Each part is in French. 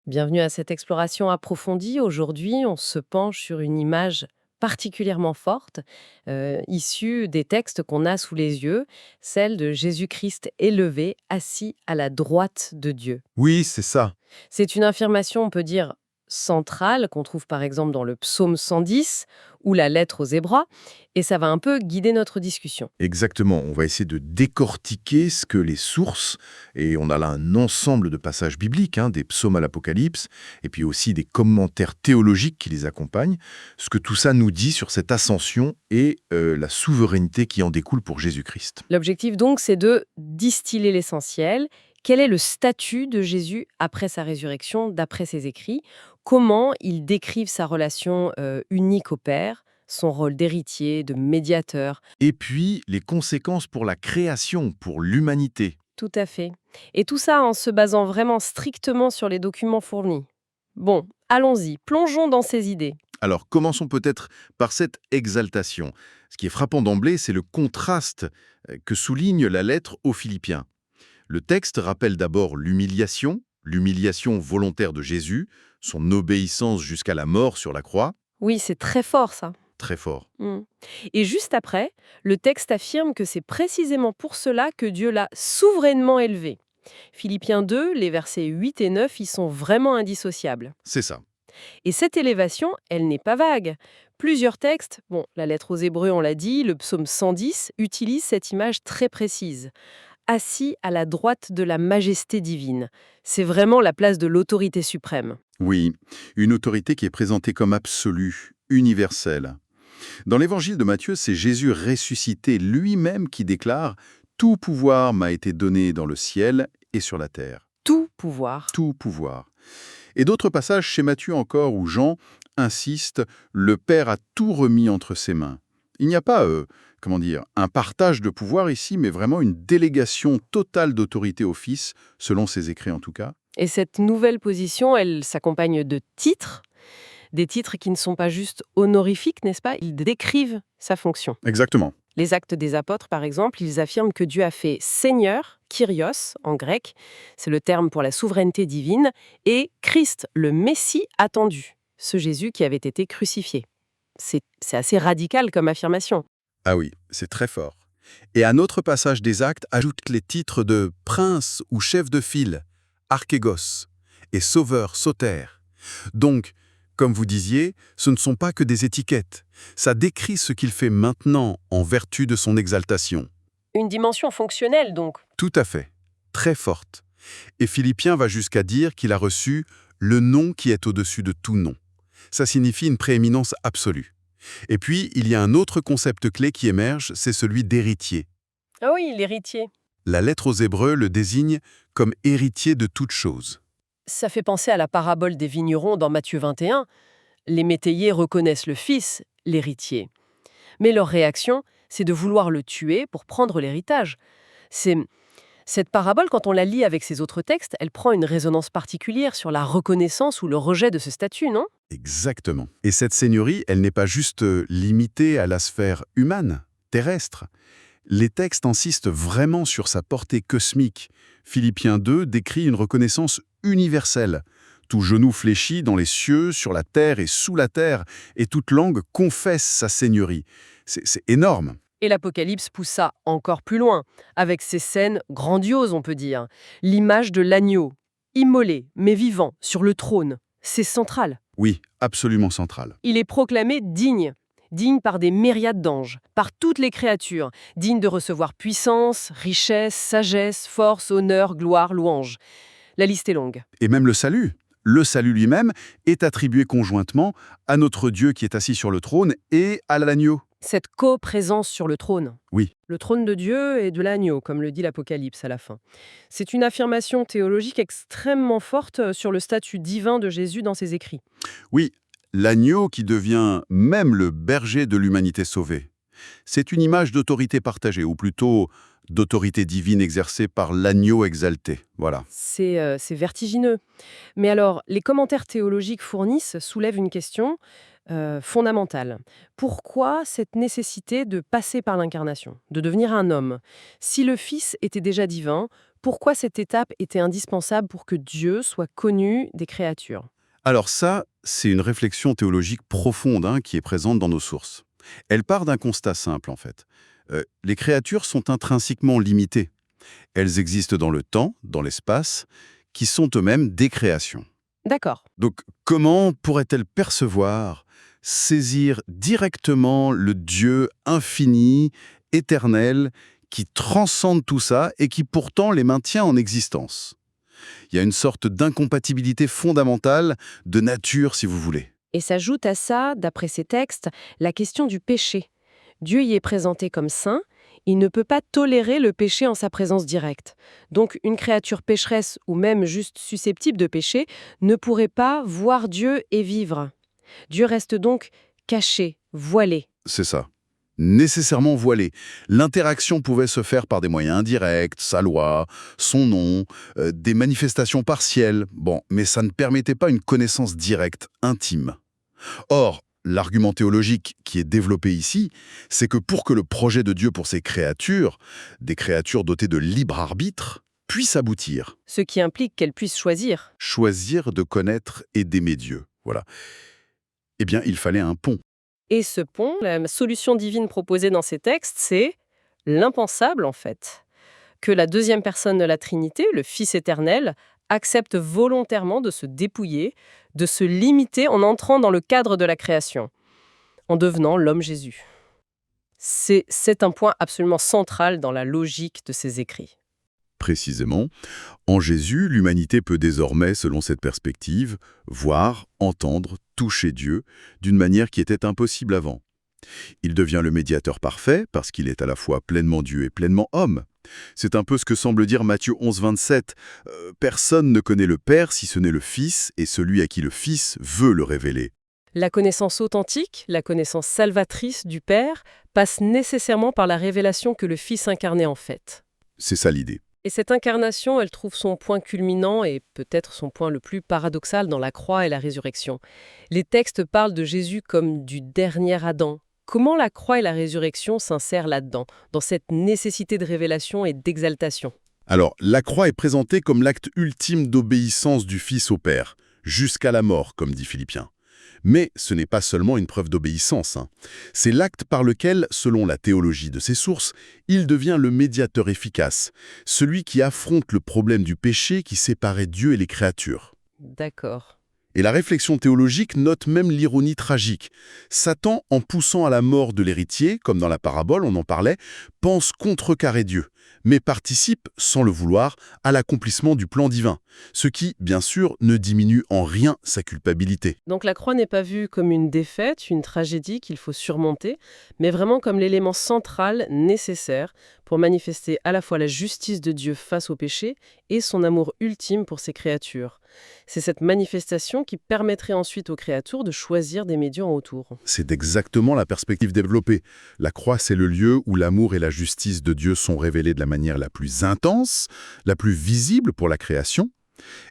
Bienvenue à cette exploration approfondie. Aujourd'hui, on se penche sur une image particulièrement forte, issue des textes qu'on a sous les yeux, celle de Jésus-Christ élevé, assis à la droite de Dieu. Oui, c'est ça. C'est une affirmation, on peut dire, centrale, qu'on trouve par exemple dans le psaume 110 ou la lettre aux Hébreux, et ça va un peu guider notre discussion. Exactement. On va essayer de décortiquer ce que les sources, et on a là un ensemble de passages bibliques, des psaumes à l'Apocalypse, et puis aussi des commentaires théologiques qui les accompagnent, ce que tout ça nous dit sur cette ascension et la souveraineté qui en découle pour Jésus-Christ. L'objectif donc, c'est de distiller l'essentiel. Quel est le statut de Jésus après sa résurrection, d'après ses écrits? Comment il décrive sa relation unique au Père, son rôle d'héritier, de médiateur? Et puis, les conséquences pour la création, pour l'humanité. Tout à fait. Et tout ça en se basant vraiment strictement sur les documents fournis. Bon, allons-y, plongeons dans ces idées. Alors, commençons peut-être par cette exaltation. Ce qui est frappant d'emblée, c'est le contraste que souligne la lettre aux Philippiens. Le texte rappelle d'abord l'humiliation volontaire de Jésus, son obéissance jusqu'à la mort sur la croix, Oui, c'est très fort ça. très fort. Mm. Et juste après, le texte affirme que c'est précisément pour cela que Dieu l'a souverainement élevé. Philippiens 2, les versets 8 et 9 y sont vraiment indissociables. C'est ça. Et cette élévation, elle n'est pas vague. Plusieurs textes, bon, la lettre aux Hébreux, on l'a dit, le psaume 110, utilisent cette image très précise. Assis à la droite de la majesté divine. C'est vraiment la place de l'autorité suprême. Oui, une autorité qui est présentée comme absolue, universelle. Dans l'évangile de Matthieu, c'est Jésus ressuscité lui-même qui déclare « Tout pouvoir m'a été donné dans le ciel et sur la terre. Tout pouvoir. Tout pouvoir. » Et d'autres passages chez Matthieu encore où Jean insiste « Le Père a tout remis entre ses mains ». Il n'y a pas, un partage de pouvoir ici, mais vraiment une délégation totale d'autorité au Fils, selon ses écrits en tout cas. Et cette nouvelle position, elle s'accompagne de titres, des titres qui ne sont pas juste honorifiques, n'est-ce pas? Ils décrivent sa fonction. Exactement. Les actes des apôtres, par exemple, ils affirment que Dieu a fait Seigneur, Kyrios en grec, c'est le terme pour la souveraineté divine, et Christ, le Messie attendu, ce Jésus qui avait été crucifié. C'est assez radical comme affirmation. Ah oui, c'est très fort. Et un autre passage des Actes ajoute les titres de prince ou chef de file, archégos, et sauveur, sauter. Donc, comme vous disiez, ce ne sont pas que des étiquettes. Ça décrit ce qu'il fait maintenant en vertu de son exaltation. Une dimension fonctionnelle, donc. Tout à fait. Très forte. Et Philippiens va jusqu'à dire qu'il a reçu le nom qui est au-dessus de tout nom. Ça signifie une prééminence absolue. Et puis, il y a un autre concept clé qui émerge, c'est celui d'héritier. Ah oui, l'héritier. La lettre aux Hébreux le désigne comme héritier de toute chose. Ça fait penser à la parabole des vignerons dans Matthieu 21. Les métayers reconnaissent le fils, l'héritier. Mais leur réaction, c'est de vouloir le tuer pour prendre l'héritage. Cette parabole, quand on la lit avec ses autres textes, elle prend une résonance particulière sur la reconnaissance ou le rejet de ce statut, non? Exactement. Et cette seigneurie, elle n'est pas juste limitée à la sphère humaine, terrestre. Les textes insistent vraiment sur sa portée cosmique. Philippiens 2 décrit une reconnaissance universelle. Tout genou fléchi dans les cieux, sur la terre et sous la terre, et toute langue confesse sa seigneurie. C'est énorme. Et l'Apocalypse pousse ça encore plus loin, avec ces scènes grandioses, on peut dire. L'image de l'agneau, immolé, mais vivant, sur le trône, c'est central. Oui, absolument central. Il est proclamé digne par des myriades d'anges, par toutes les créatures, digne de recevoir puissance, richesse, sagesse, force, honneur, gloire, louange. La liste est longue. Et même le salut. Le salut lui-même est attribué conjointement à notre Dieu qui est assis sur le trône et à l'agneau. Cette coprésence sur le trône. Oui, Le trône de Dieu et de l'agneau, comme le dit l'Apocalypse à la fin. C'est une affirmation théologique extrêmement forte sur le statut divin de Jésus dans ses écrits. oui, l'agneau qui devient même le berger de l'humanité sauvée. C'est une image d'autorité partagée, ou plutôt d'autorité divine exercée par l'agneau exalté. Voilà. C'est vertigineux. Mais alors, les commentaires théologiques fournissent soulèvent une question fondamentale. Pourquoi cette nécessité de passer par l'incarnation, de devenir un homme? Si le Fils était déjà divin, pourquoi cette étape était indispensable pour que Dieu soit connu des créatures? Alors ça, c'est une réflexion théologique profonde qui est présente dans nos sources. Elle part d'un constat simple, en fait. Les créatures sont intrinsèquement limitées. Elles existent dans le temps, dans l'espace, qui sont eux-mêmes des créations. D'accord. Donc, comment pourrait-elle percevoir, saisir directement le Dieu infini, éternel, qui transcende tout ça et qui pourtant les maintient en existence? Il y a une sorte d'incompatibilité fondamentale de nature, si vous voulez. Et s'ajoute à ça, d'après ces textes, la question du péché. Dieu y est présenté comme saint, il ne peut pas tolérer le péché en sa présence directe. Donc une créature pécheresse ou même juste susceptible de péché ne pourrait pas voir Dieu et vivre. Dieu reste donc caché, voilé. C'est ça. Nécessairement voilé. L'interaction pouvait se faire par des moyens indirects, sa loi, son nom, des manifestations partielles. Bon, mais ça ne permettait pas une connaissance directe, intime. Or, l'argument théologique qui est développé ici, c'est que pour que le projet de Dieu pour ses créatures, des créatures dotées de libre arbitre, puisse aboutir, Ce qui implique qu'elle puisse choisir. choisir de connaître et d'aimer Dieu, voilà, eh bien, il fallait un pont. Et ce pont, la solution divine proposée dans ces textes, c'est l'impensable en fait. Que la deuxième personne de la Trinité, le Fils éternel, accepte volontairement de se dépouiller, de se limiter en entrant dans le cadre de la création, en devenant l'homme Jésus. C'est un point absolument central dans la logique de ces écrits. Précisément, en Jésus, l'humanité peut désormais, selon cette perspective, voir, entendre, toucher Dieu d'une manière qui était impossible avant. Il devient le médiateur parfait parce qu'il est à la fois pleinement Dieu et pleinement homme. C'est un peu ce que semble dire Matthieu 11, 27. Personne ne connaît le Père si ce n'est le Fils et celui à qui le Fils veut le révéler. La connaissance authentique, la connaissance salvatrice du Père, passe nécessairement par la révélation que le Fils incarné en fait. C'est ça l'idée. Et cette incarnation, elle trouve son point culminant et peut-être son point le plus paradoxal dans la croix et la résurrection. Les textes parlent de Jésus comme du dernier Adam. Comment la croix et la résurrection s'insèrent là-dedans, dans cette nécessité de révélation et d'exaltation? Alors, la croix est présentée comme l'acte ultime d'obéissance du Fils au Père, jusqu'à la mort, comme dit Philippiens. Mais ce n'est pas seulement une preuve d'obéissance. C'est l'acte par lequel, selon la théologie de ses sources, il devient le médiateur efficace, celui qui affronte le problème du péché qui séparait Dieu et les créatures. D'accord. Et la réflexion théologique note même l'ironie tragique. Satan, en poussant à la mort de l'héritier, comme dans la parabole, on en parlait, pense contrecarrer Dieu, mais participe, sans le vouloir, à l'accomplissement du plan divin, ce qui, bien sûr, ne diminue en rien sa culpabilité. Donc la croix n'est pas vue comme une défaite, une tragédie qu'il faut surmonter, mais vraiment comme l'élément central nécessaire pour manifester à la fois la justice de Dieu face au péché et son amour ultime pour ses créatures. C'est cette manifestation qui permettrait ensuite aux créatures de choisir des médiums autour. C'est exactement la perspective développée. La croix, c'est le lieu où l'amour et la justice de Dieu sont révélés de la manière la plus intense, la plus visible pour la création.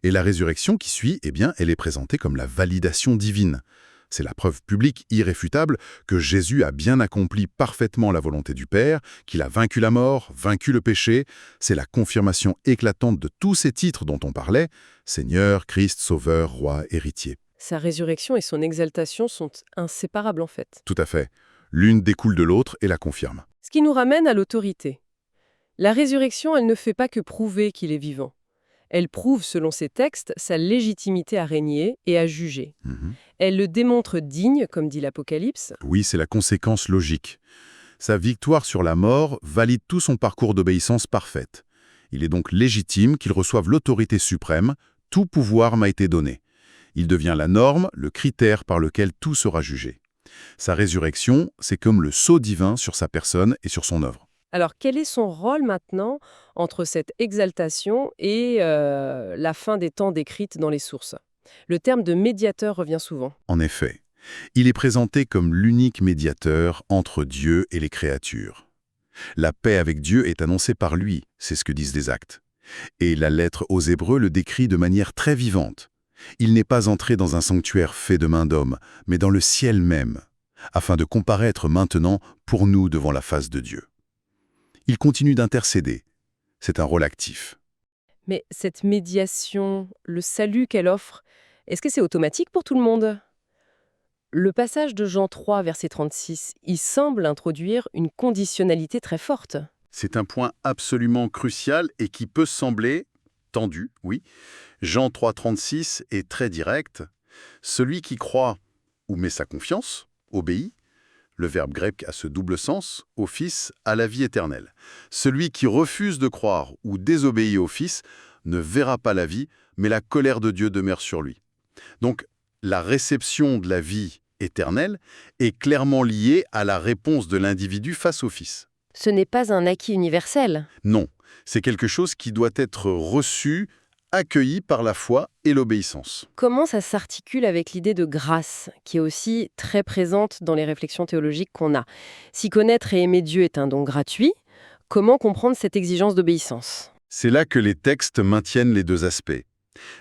Et la résurrection qui suit, eh bien, elle est présentée comme la validation divine. C'est la preuve publique irréfutable que Jésus a bien accompli parfaitement la volonté du Père, qu'il a vaincu la mort, vaincu le péché. C'est la confirmation éclatante de tous ces titres dont on parlait, Seigneur, Christ, Sauveur, Roi, Héritier. Sa résurrection et son exaltation sont inséparables en fait. Tout à fait. L'une découle de l'autre et la confirme. Ce qui nous ramène à l'autorité. La résurrection, elle ne fait pas que prouver qu'il est vivant. Elle prouve, selon ces textes, sa légitimité à régner et à juger. Elle le démontre digne, comme dit l'Apocalypse. Oui, c'est la conséquence logique. Sa victoire sur la mort valide tout son parcours d'obéissance parfaite. Il est donc légitime qu'il reçoive l'autorité suprême, tout pouvoir m'a été donné. Il devient la norme, le critère par lequel tout sera jugé. Sa résurrection, c'est comme le sceau divin sur sa personne et sur son œuvre. Alors, quel est son rôle maintenant entre cette exaltation et la fin des temps décrite dans les sources? Le terme de médiateur revient souvent. En effet, il est présenté comme l'unique médiateur entre Dieu et les créatures. La paix avec Dieu est annoncée par lui, c'est ce que disent les actes. Et la lettre aux Hébreux le décrit de manière très vivante. Il n'est pas entré dans un sanctuaire fait de main d'homme, mais dans le ciel même, afin de comparaître maintenant pour nous devant la face de Dieu. Il continue d'intercéder. C'est un rôle actif. Mais cette médiation, le salut qu'elle offre, est-ce que c'est automatique pour tout le monde? Le passage de Jean 3, verset 36, il semble introduire une conditionnalité très forte. C'est un point absolument crucial et qui peut sembler tendu, oui. Jean 3,36 est très direct. Celui qui croit ou met sa confiance, obéit. Le verbe grec a ce double sens, au Fils, à la vie éternelle. Celui qui refuse de croire ou désobéit au Fils ne verra pas la vie, mais la colère de Dieu demeure sur lui. Donc, la réception de la vie éternelle est clairement liée à la réponse de l'individu face au Fils. Ce n'est pas un acquis universel. Non, c'est quelque chose qui doit être reçu, accueilli par la foi et l'obéissance. Comment ça s'articule avec l'idée de grâce, qui est aussi très présente dans les réflexions théologiques qu'on a? Si connaître et aimer Dieu est un don gratuit, comment comprendre cette exigence d'obéissance? C'est là que les textes maintiennent les deux aspects.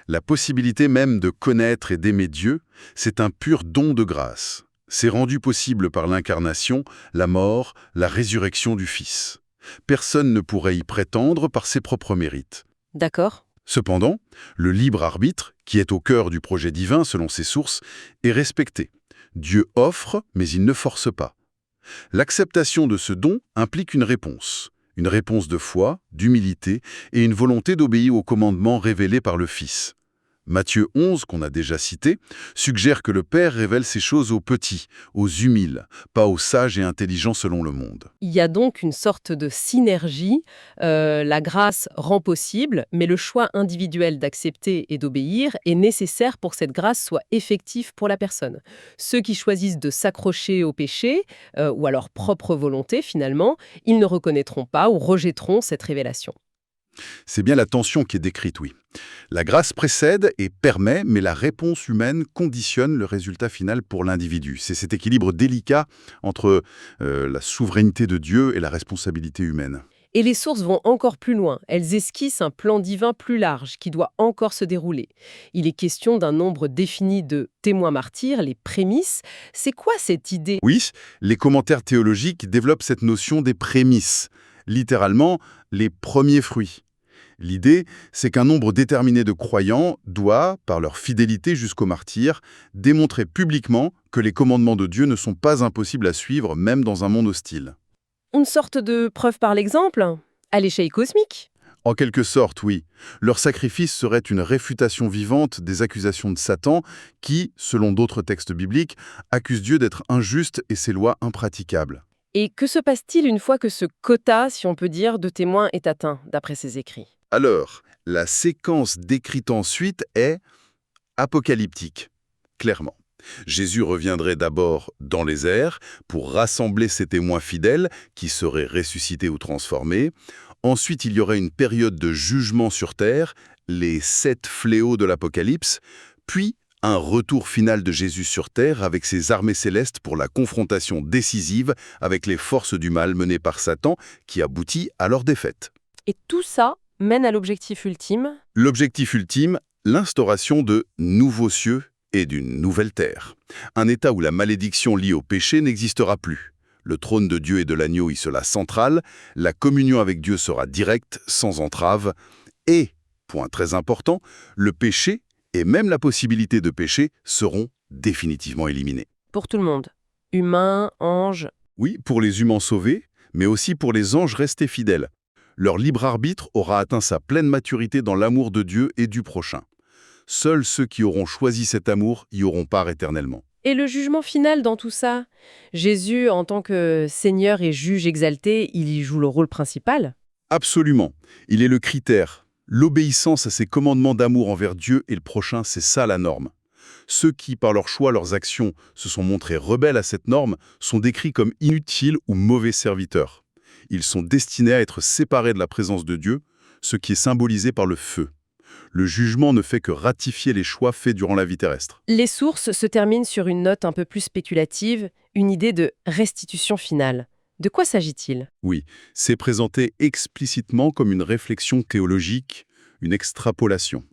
La possibilité même de connaître et d'aimer Dieu, c'est un pur don de grâce. C'est rendu possible par l'incarnation, la mort, la résurrection du Fils. Personne ne pourrait y prétendre par ses propres mérites. D'accord? Cependant, le libre arbitre, qui est au cœur du projet divin selon ses sources, est respecté. Dieu offre, mais il ne force pas. L'acceptation de ce don implique une réponse de foi, d'humilité et une volonté d'obéir aux commandements révélés par le Fils. Matthieu 11, qu'on a déjà cité, suggère que le Père révèle ces choses aux petits, aux humiles, pas aux sages et intelligents selon le monde. Il y a donc une sorte de synergie. La grâce rend possible, mais le choix individuel d'accepter et d'obéir est nécessaire pour que cette grâce soit effective pour la personne. Ceux qui choisissent de s'accrocher au péché, ou à leur propre volonté finalement, ils ne reconnaîtront pas ou rejetteront cette révélation. C'est bien la tension qui est décrite, oui. La grâce précède et permet, mais la réponse humaine conditionne le résultat final pour l'individu. C'est cet équilibre délicat entre la souveraineté de Dieu et la responsabilité humaine. Et les sources vont encore plus loin. Elles esquissent un plan divin plus large qui doit encore se dérouler. Il est question d'un nombre défini de témoins martyrs, les prémices. C'est quoi cette idée? Oui, les commentaires théologiques développent cette notion des prémices, littéralement les premiers fruits. L'idée, c'est qu'un nombre déterminé de croyants doit, par leur fidélité jusqu'au martyr, démontrer publiquement que les commandements de Dieu ne sont pas impossibles à suivre, même dans un monde hostile. Une sorte de preuve par l'exemple, à l'échelle cosmique. En quelque sorte, oui. Leur sacrifice serait une réfutation vivante des accusations de Satan qui, selon d'autres textes bibliques, accuse Dieu d'être injuste et ses lois impraticables. Et que se passe-t-il une fois que ce quota, si on peut dire, de témoins est atteint, d'après ces écrits? Alors, la séquence décrite ensuite est apocalyptique, clairement. Jésus reviendrait d'abord dans les airs pour rassembler ses témoins fidèles qui seraient ressuscités ou transformés. Ensuite, il y aurait une période de jugement sur terre, les 7 fléaux de l'Apocalypse, puis un retour final de Jésus sur terre avec ses armées célestes pour la confrontation décisive avec les forces du mal menées par Satan qui aboutit à leur défaite. Et tout ça mène à l'objectif ultime. L'objectif ultime, l'instauration de nouveaux cieux et d'une nouvelle terre. Un état où la malédiction liée au péché n'existera plus. Le trône de Dieu et de l'agneau y sera central, la communion avec Dieu sera directe, sans entrave, et, point très important, le péché et même la possibilité de pécher seront définitivement éliminés. Pour tout le monde. Humains, anges. Oui, pour les humains sauvés, mais aussi pour les anges restés fidèles. Leur libre arbitre aura atteint sa pleine maturité dans l'amour de Dieu et du prochain. Seuls ceux qui auront choisi cet amour y auront part éternellement. Et le jugement final dans tout ça? Jésus, en tant que Seigneur et juge exalté, il y joue le rôle principal? Absolument. Il est le critère. L'obéissance à ses commandements d'amour envers Dieu et le prochain, c'est ça la norme. Ceux qui, par leur choix, leurs actions, se sont montrés rebelles à cette norme, sont décrits comme inutiles ou mauvais serviteurs. Ils sont destinés à être séparés de la présence de Dieu, ce qui est symbolisé par le feu. Le jugement ne fait que ratifier les choix faits durant la vie terrestre. Les sources se terminent sur une note un peu plus spéculative, une idée de restitution finale. De quoi s'agit-il? Oui, c'est présenté explicitement comme une réflexion théologique, une extrapolation.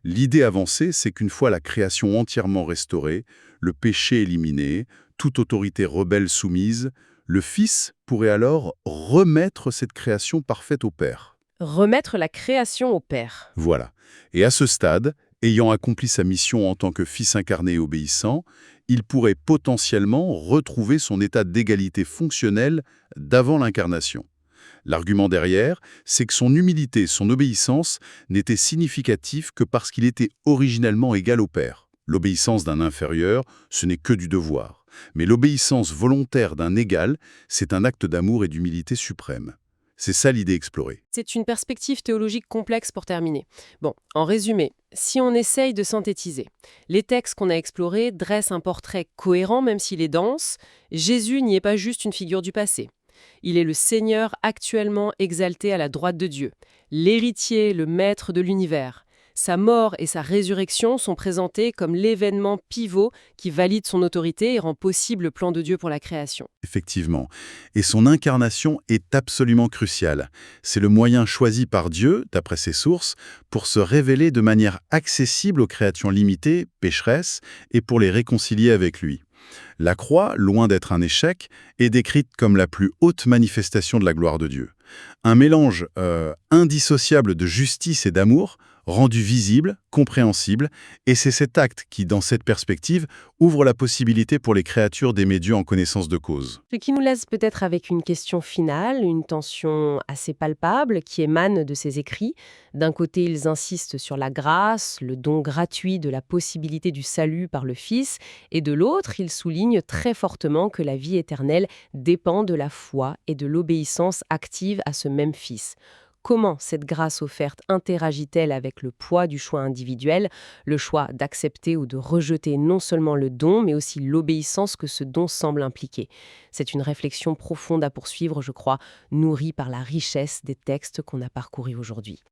L'idée avancée, c'est qu'une fois la création entièrement restaurée, le péché éliminé, toute autorité rebelle soumise, le Fils pourrait alors remettre cette création parfaite au Père. Remettre la création au Père. Voilà. Et à ce stade, ayant accompli sa mission en tant que fils incarné et obéissant, il pourrait potentiellement retrouver son état d'égalité fonctionnelle d'avant l'incarnation. L'argument derrière, c'est que son humilité, son obéissance n'étaient significatives que parce qu'il était originellement égal au Père. L'obéissance d'un inférieur, ce n'est que du devoir. Mais l'obéissance volontaire d'un égal, c'est un acte d'amour et d'humilité suprême. C'est ça l'idée explorée. C'est une perspective théologique complexe pour terminer. Bon, en résumé, si on essaye de synthétiser, les textes qu'on a explorés dressent un portrait cohérent même s'il est dense. Jésus n'y est pas juste une figure du passé. Il est le Seigneur actuellement exalté à la droite de Dieu, l'héritier, le maître de l'univers. Sa mort et sa résurrection sont présentés comme l'événement pivot qui valide son autorité et rend possible le plan de Dieu pour la création. Effectivement. Et son incarnation est absolument cruciale. C'est le moyen choisi par Dieu, d'après ses sources, pour se révéler de manière accessible aux créatures limitées, pécheresses, et pour les réconcilier avec lui. La croix, loin d'être un échec, est décrite comme la plus haute manifestation de la gloire de Dieu. Un mélange indissociable de justice et d'amour, rendu visible, compréhensible, et c'est cet acte qui, dans cette perspective, ouvre la possibilité pour les créatures d'aimer Dieu en connaissance de cause. Ce qui nous laisse peut-être avec une question finale, une tension assez palpable qui émane de ces écrits. D'un côté, ils insistent sur la grâce, le don gratuit de la possibilité du salut par le Fils, et de l'autre, ils soulignent très fortement que la vie éternelle dépend de la foi et de l'obéissance active à ce même Fils. Comment cette grâce offerte interagit-elle avec le poids du choix individuel, le choix d'accepter ou de rejeter non seulement le don, mais aussi l'obéissance que ce don semble impliquer? C'est une réflexion profonde à poursuivre, je crois, nourrie par la richesse des textes qu'on a parcourus aujourd'hui.